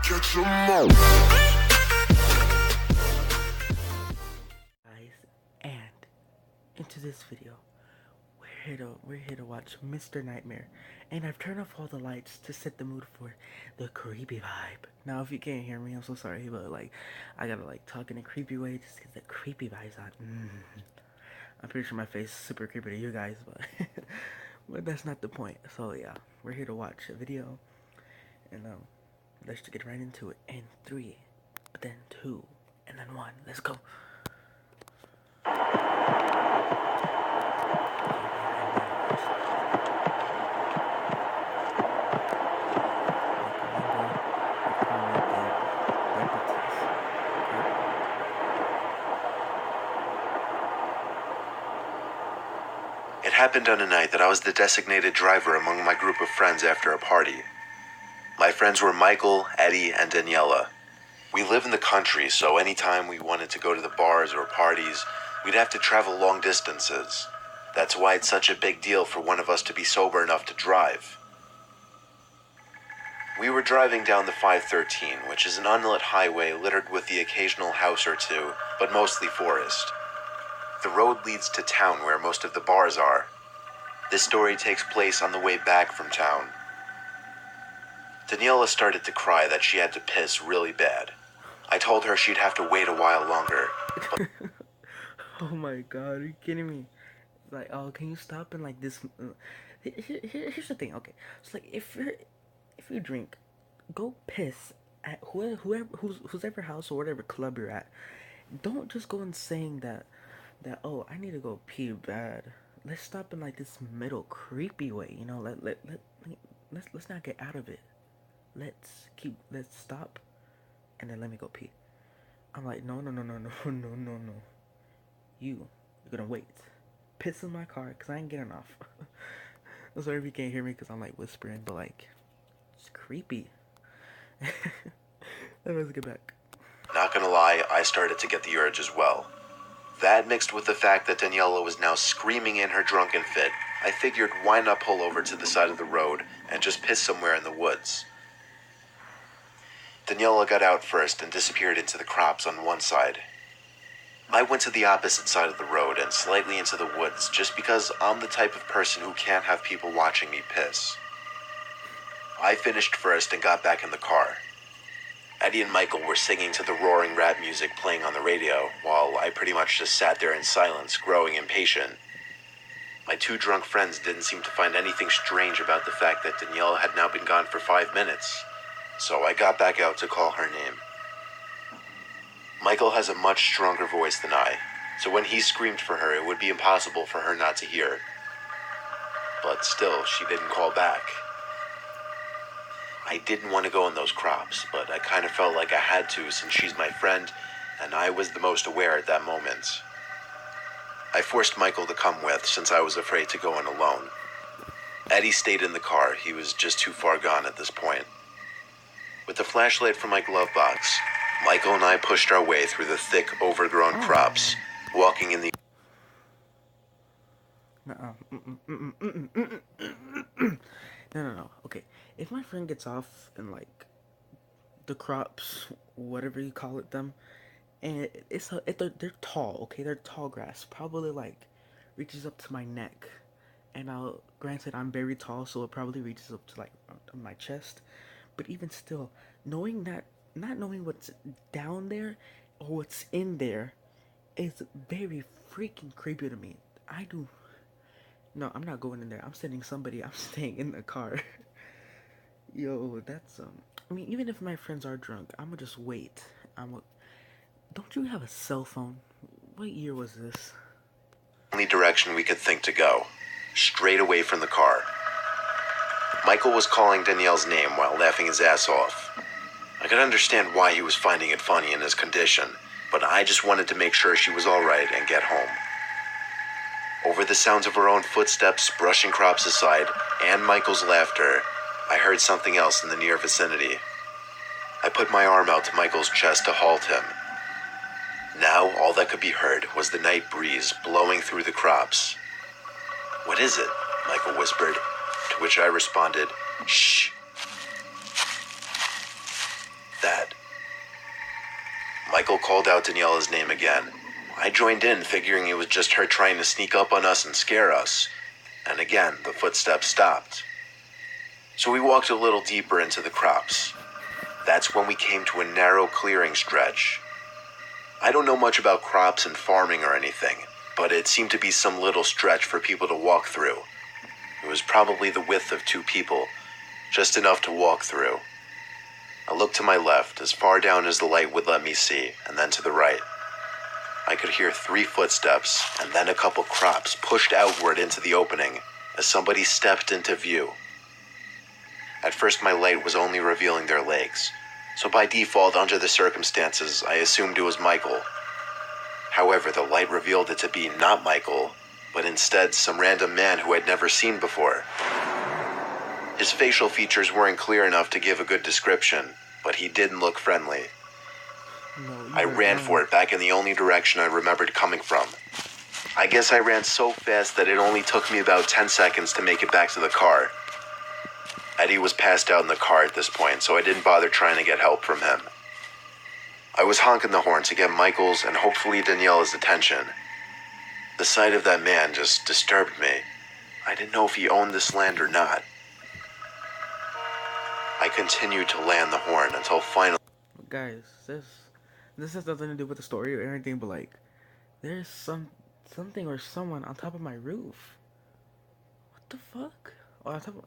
Catch 'em all. Guys, and into this video, we're here to watch Mr. Nightmare, and I've turned off all the lights to set the mood for the creepy vibe. Now, if you can't hear me, I'm so sorry, but like, I gotta like talk in a creepy way just get the creepy vibes on. I'm pretty sure my face is super creepy to you guys, but but that's not the point. So yeah, we're here to watch a video, and let's just get right into it. In 3, then 2, and then 1. Let's go. It happened on a night that I was the designated driver among my group of friends after a party. My friends were Michael, Eddie, and Daniela. We live in the country, so anytime we wanted to go to the bars or parties, we'd have to travel long distances. That's why it's such a big deal for one of us to be sober enough to drive. We were driving down the 513, which is an unlit highway littered with the occasional house or two, but mostly forest. The road leads to town where most of the bars are. This story takes place on the way back from town. Daniela started to cry that she had to piss really bad. I told her she'd have to wait a while longer. Oh my god, are you kidding me? Like, oh, can you stop and like this? Here's the thing, okay? It's like if you drink, go piss at whoever house or whatever club you're at. Don't just go and saying that oh, I need to go pee bad. Let's stop in like this middle creepy way, you know. Let's not get out of it. Let's stop, and then let me go pee. I'm like, no. You're gonna wait. Piss in my car, cause I ain't getting off. I'm sorry if you can't hear me, cause I'm like whispering, but like, it's creepy. Let's get back. Not gonna lie, I started to get the urge as well. That mixed with the fact that Daniela was now screaming in her drunken fit, I figured why not pull over to the side of the road and just piss somewhere in the woods. Daniela got out first and disappeared into the crops on one side. I went to the opposite side of the road and slightly into the woods just because I'm the type of person who can't have people watching me piss. I finished first and got back in the car. Eddie and Michael were singing to the roaring rap music playing on the radio, while I pretty much just sat there in silence, growing impatient. My two drunk friends didn't seem to find anything strange about the fact that Danielle had now been gone for 5 minutes, so I got back out to call her name. Michael has a much stronger voice than I, so when he screamed for her, it would be impossible for her not to hear. But still, she didn't call back. I didn't want to go in those crops, but I kind of felt like I had to since she's my friend, and I was the most aware at that moment. I forced Michael to come with since I was afraid to go in alone. Eddie stayed in the car, he was just too far gone at this point. With the flashlight from my glove box, Michael and I pushed our way through the thick, overgrown crops, walking in the... No. Okay, if my friend gets off in like the crops, whatever you call it, them, and they're tall. Okay, they're tall grass, probably like reaches up to my neck. And granted, I'm very tall, so it probably reaches up to like my chest. But even still, knowing that, not knowing what's down there or what's in there, is very freaking creepy to me. No, I'm not going in there. I'm sending somebody. I'm staying in the car. Yo, that's I mean, even if my friends are drunk, I'ma just wait. Don't you have a cell phone? What year was this? Only direction we could think to go, straight away from the car. Michael was calling Danielle's name while laughing his ass off. I could understand why he was finding it funny in his condition, but I just wanted to make sure she was alright and get home. Over the sounds of her own footsteps brushing crops aside and Michael's laughter, I heard something else in the near vicinity. I put my arm out to Michael's chest to halt him. Now all that could be heard was the night breeze blowing through the crops. "What is it?" Michael whispered, to which I responded, "Shh." Michael called out Daniela's name again. I joined in, figuring it was just her trying to sneak up on us and scare us. And again, the footsteps stopped. So we walked a little deeper into the crops. That's when we came to a narrow clearing stretch. I don't know much about crops and farming or anything, but it seemed to be some little stretch for people to walk through. It was probably the width of 2 people, just enough to walk through. I looked to my left, as far down as the light would let me see, and then to the right. I could hear 3 footsteps, and then a couple crops pushed outward into the opening as somebody stepped into view. At first my light was only revealing their legs, so by default, under the circumstances, I assumed it was Michael. However, the light revealed it to be not Michael, but instead some random man who I'd never seen before. His facial features weren't clear enough to give a good description, but he didn't look friendly. I ran for it back in the only direction I remembered coming from. I guess I ran so fast that it only took me about 10 seconds to make it back to the car. Eddie was passed out in the car at this point, so I didn't bother trying to get help from him. I was honking the horn to get Michael's and hopefully Daniela's attention. The sight of that man just disturbed me. I didn't know if he owned this land or not. I continued to land the horn until finally... Guys, this has nothing to do with the story or anything, but like, there's something or someone on top of my roof. What the fuck? Oh, on top of...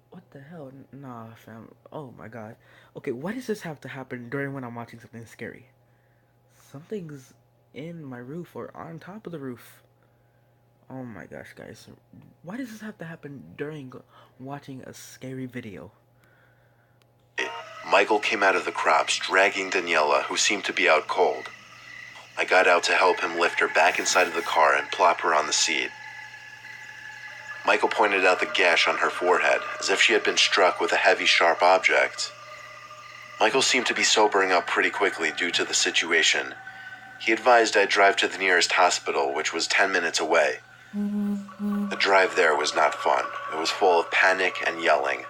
What the hell? Nah, fam. Oh my god. Okay, why does this have to happen during when I'm watching something scary? Something's in my roof or on top of the roof. Oh my gosh, guys. Why does this have to happen during watching a scary video? Michael came out of the crops, dragging Daniela, who seemed to be out cold. I got out to help him lift her back inside of the car and plop her on the seat. Michael pointed out the gash on her forehead, as if she had been struck with a heavy, sharp object. Michael seemed to be sobering up pretty quickly due to the situation. He advised I drive to the nearest hospital, which was 10 minutes away. The drive there was not fun. It was full of panic and yelling.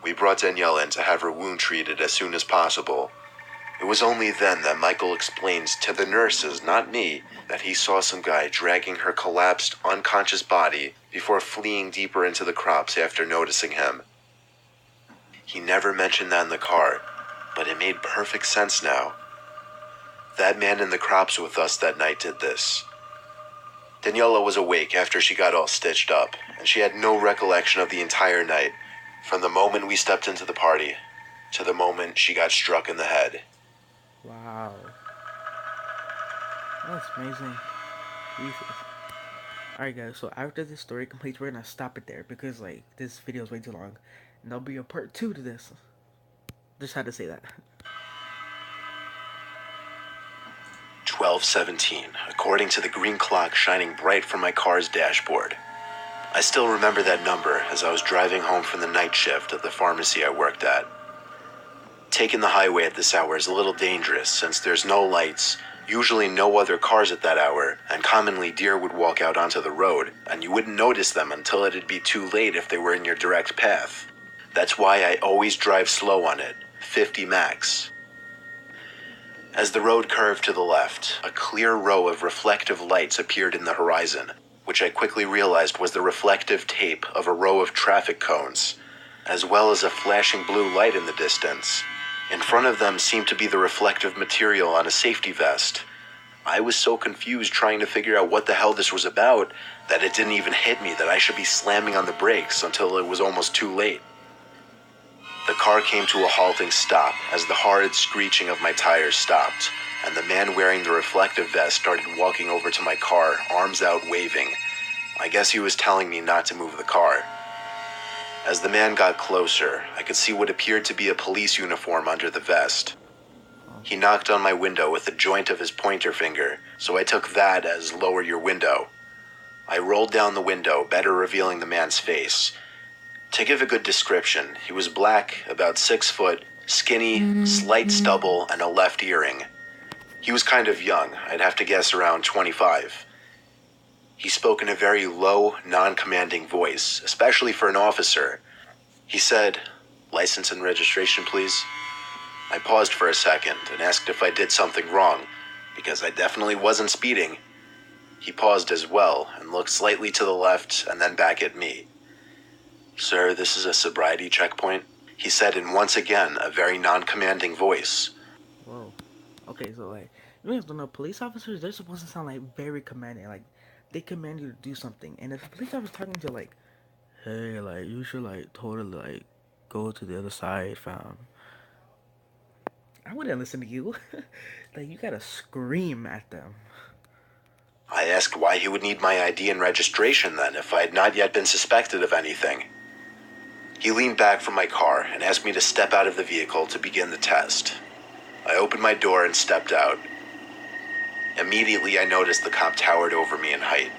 We brought Daniela in to have her wound treated as soon as possible. It was only then that Michael explained to the nurses, not me, that he saw some guy dragging her collapsed, unconscious body before fleeing deeper into the crops after noticing him. He never mentioned that in the car, but it made perfect sense now. That man in the crops with us that night did this. Daniela was awake after she got all stitched up, and she had no recollection of the entire night, from the moment we stepped into the party to the moment she got struck in the head. Wow. That's amazing. Alright guys, so after this story completes, we're gonna stop it there because like this video is way too long. And there'll be a part 2 to this. Just had to say that. 12:17, according to the green clock shining bright from my car's dashboard. I still remember that number as I was driving home from the night shift at the pharmacy I worked at. Taking the highway at this hour is a little dangerous since there's no lights, usually no other cars at that hour, and commonly deer would walk out onto the road, and you wouldn't notice them until it'd be too late if they were in your direct path. That's why I always drive slow on it, 50 max. As the road curved to the left, a clear row of reflective lights appeared in the horizon, which I quickly realized was the reflective tape of a row of traffic cones, as well as a flashing blue light in the distance. In front of them seemed to be the reflective material on a safety vest. I was so confused trying to figure out what the hell this was about that it didn't even hit me that I should be slamming on the brakes until it was almost too late. The car came to a halting stop as the horrid screeching of my tires stopped, and the man wearing the reflective vest started walking over to my car, arms out waving. I guess he was telling me not to move the car. As the man got closer, I could see what appeared to be a police uniform under the vest. He knocked on my window with the joint of his pointer finger, so I took that as lower your window. I rolled down the window, better revealing the man's face. To give a good description, he was black, about 6 foot, skinny, slight stubble, and a left earring. He was kind of young, I'd have to guess around 25. He spoke in a very low, non-commanding voice, especially for an officer. He said, "License and registration, please." I paused for a second and asked if I did something wrong, because I definitely wasn't speeding. He paused as well and looked slightly to the left and then back at me. "Sir, this is a sobriety checkpoint," he said in once again a very non-commanding voice. Whoa. Okay, so like, you guys don't know, police officers, they're supposed to sound like very commanding. Like, they command you to do something. And if a police officer talking to you, like, hey, like, you should, like, totally, like, go to the other side, fam. I wouldn't listen to you. Like, you gotta scream at them. I asked why he would need my ID and registration then if I had not yet been suspected of anything. He leaned back from my car and asked me to step out of the vehicle to begin the test. I opened my door and stepped out. Immediately, I noticed the cop towered over me in height.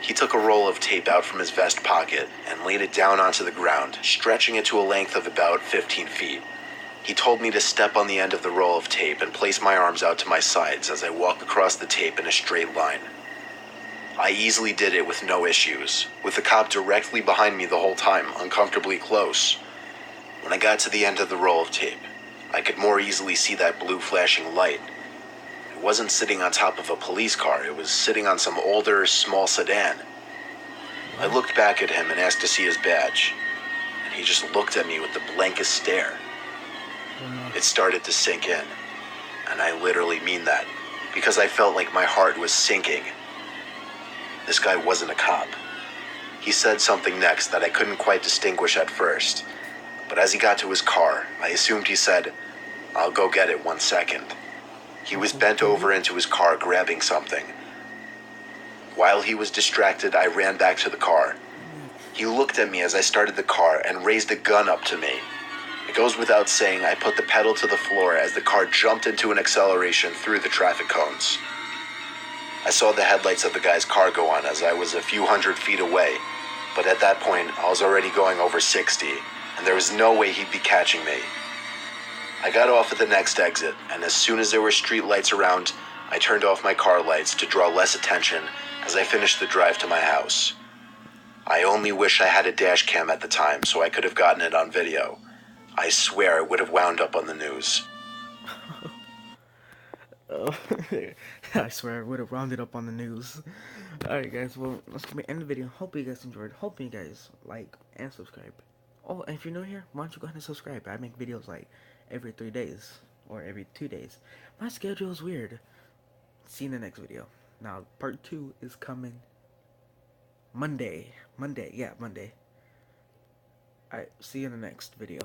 He took a roll of tape out from his vest pocket and laid it down onto the ground, stretching it to a length of about 15 feet. He told me to step on the end of the roll of tape and place my arms out to my sides as I walked across the tape in a straight line. I easily did it with no issues, with the cop directly behind me the whole time, uncomfortably close. When I got to the end of the roll of tape, I could more easily see that blue flashing light. It wasn't sitting on top of a police car, it was sitting on some older, small sedan. I looked back at him and asked to see his badge, and he just looked at me with the blankest stare. It started to sink in, and I literally mean that, because I felt like my heart was sinking. This guy wasn't a cop. He said something next that I couldn't quite distinguish at first, but as he got to his car, I assumed he said, "I'll go get it 1 second." He was bent over into his car grabbing something. While he was distracted, I ran back to the car. He looked at me as I started the car and raised a gun up to me. It goes without saying I put the pedal to the floor as the car jumped into an acceleration through the traffic cones. I saw the headlights of the guy's car go on as I was a few hundred feet away, but at that point I was already going over 60, and there was no way he'd be catching me. I got off at the next exit, and as soon as there were street lights around, I turned off my car lights to draw less attention as I finished the drive to my house. I only wish I had a dash cam at the time so I could have gotten it on video. I swear it would have wound up on the news. Oh, I swear I would have rounded up on the news. Alright, guys, well, let's end the video. Hope you guys enjoyed. Hope you guys like and subscribe. Oh, and if you're new here, why don't you go ahead and subscribe? I make videos like every 3 days or every 2 days. My schedule is weird. See you in the next video. Now, part 2 is coming Monday. Monday. Alright, see you in the next video.